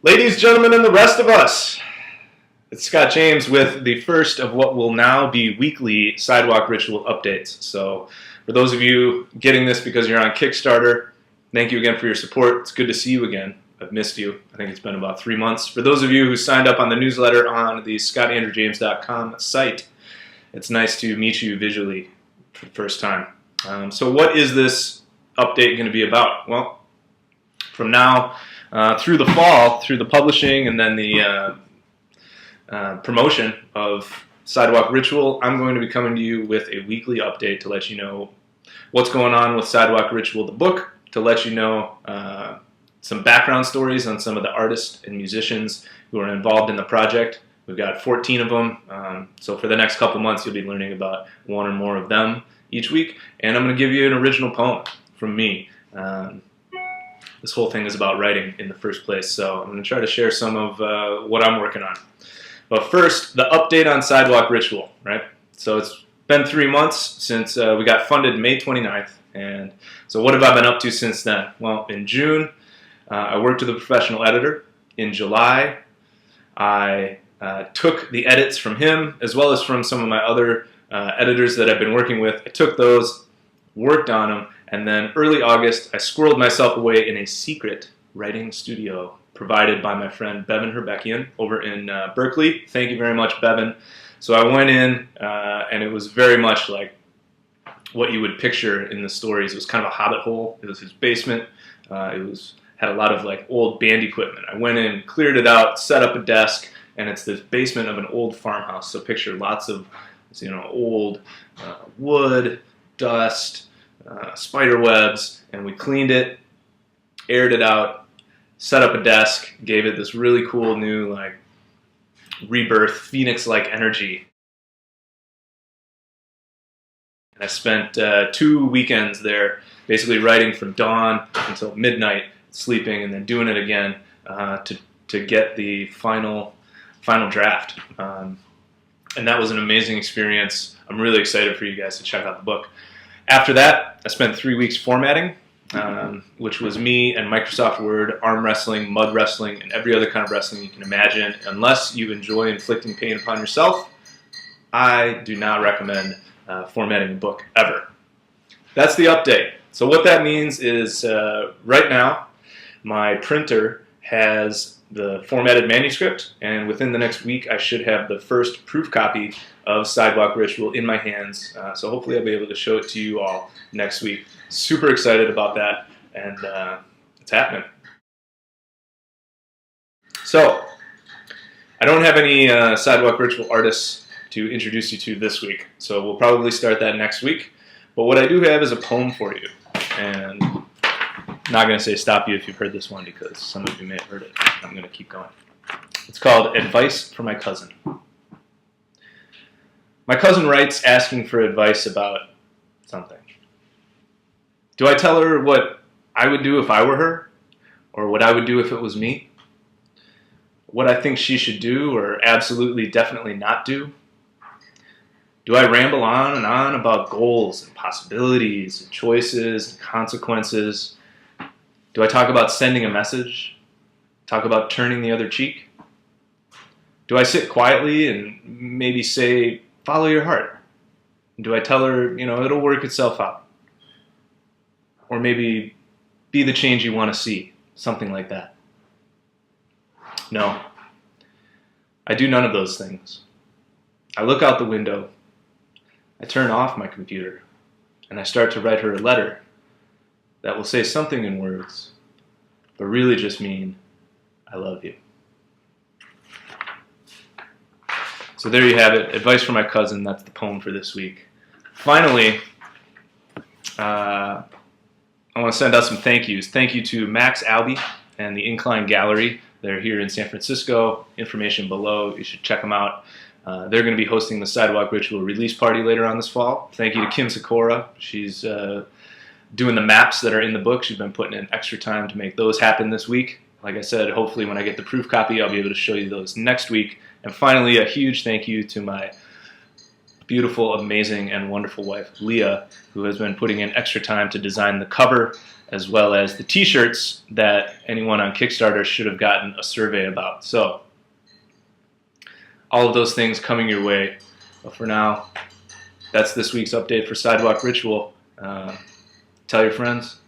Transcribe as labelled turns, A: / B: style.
A: Ladies, gentlemen, and the rest of us, it's Scott James with the first of what will now be weekly Sidewalk Ritual updates. So for those of you getting this because you're on Kickstarter, thank you again for your support. It's good to see you again. I've missed you. I think it's been about 3 months. For those of you who signed up on the newsletter on the scottandrewjames.com site, it's nice to meet you visually for the first time. So what is this update going to be about? Well, from now through the fall, through the publishing and then the promotion of Sidewalk Ritual, I'm going to be coming to you with a weekly update to let you know what's going on with Sidewalk Ritual, the book, to let you know some background stories on some of the artists and musicians who are involved in the project. We've got 14 of them, so for the next couple months you'll be learning about one or more of them each week, and I'm going to give you an original poem from me. This whole thing is about writing in the first place, so I'm going to try to share some of what I'm working on. But first, the update on Sidewalk Ritual, right? So it's been 3 months since we got funded May 29th, and so what have I been up to since then? Well, in June, I worked with a professional editor. In July, I took the edits from him, as well as from some of my other editors that I've been working with. I took those, worked on them, and then early August, I squirreled myself away in a secret writing studio provided by my friend Bevan Herbekian over in Berkeley. Thank you very much, Bevan. So I went in, and it was very much like what you would picture in the stories. It was kind of a hobbit hole. It was his basement. Had a lot of like old band equipment. I went in, cleared it out, set up a desk, and it's this basement of an old farmhouse. So picture lots of, old wood, dust, spider webs, and we cleaned it, aired it out, set up a desk, gave it this really cool new like rebirth, phoenix-like energy. And I spent 2 weekends there, basically writing from dawn until midnight, sleeping, and then doing it again to get the final draft. And that was an amazing experience. I'm really excited for you guys to check out the book. After that, I spent 3 weeks formatting, which was me and Microsoft Word, arm wrestling, mud wrestling, and every other kind of wrestling you can imagine. Unless you enjoy inflicting pain upon yourself, I do not recommend formatting a book ever. That's the update. So what that means is right now, my printer has the formatted manuscript, and within the next week I should have the first proof copy of Sidewalk Ritual in my hands. So hopefully I'll be able to show it to you all next week. Super excited about that, and it's happening. So I don't have any Sidewalk Ritual artists to introduce you to this week, so we'll probably start that next week. But what I do have is a poem for you, and I'm not going to say stop you if you've heard this one because some of you may have heard it. I'm going to keep going. It's called Advice for My Cousin. My cousin writes asking for advice about something. Do I tell her what I would do if I were her? Or what I would do if it was me? What I think she should do or absolutely definitely not do? Do I ramble on and on about goals and possibilities and choices and consequences? Do I talk about sending a message? Talk about turning the other cheek? Do I sit quietly and maybe say, follow your heart? Do I tell her, it'll work itself out? Or maybe be the change you want to see, something like that? No, I do none of those things. I look out the window, I turn off my computer, and I start to write her a letter that will say something in words, but really just mean, I love you. So there you have it, Advice for My Cousin. That's the poem for this week. Finally, I want to send out some thank yous. Thank you to Max Albee and the Incline Gallery. They're here in San Francisco. Information below. You should check them out. They're going to be hosting the Sidewalk Ritual release party later on this fall. Thank you to Kim Sikora. She's doing the maps that are in the book. She's been putting in extra time to make those happen this week. Like I said, hopefully when I get the proof copy, I'll be able to show you those next week. And finally, a huge thank you to my beautiful, amazing, and wonderful wife, Leah, who has been putting in extra time to design the cover as well as the t-shirts that anyone on Kickstarter should have gotten a survey about. So all of those things coming your way. But for now, that's this week's update for Sidewalk Ritual. Tell your friends.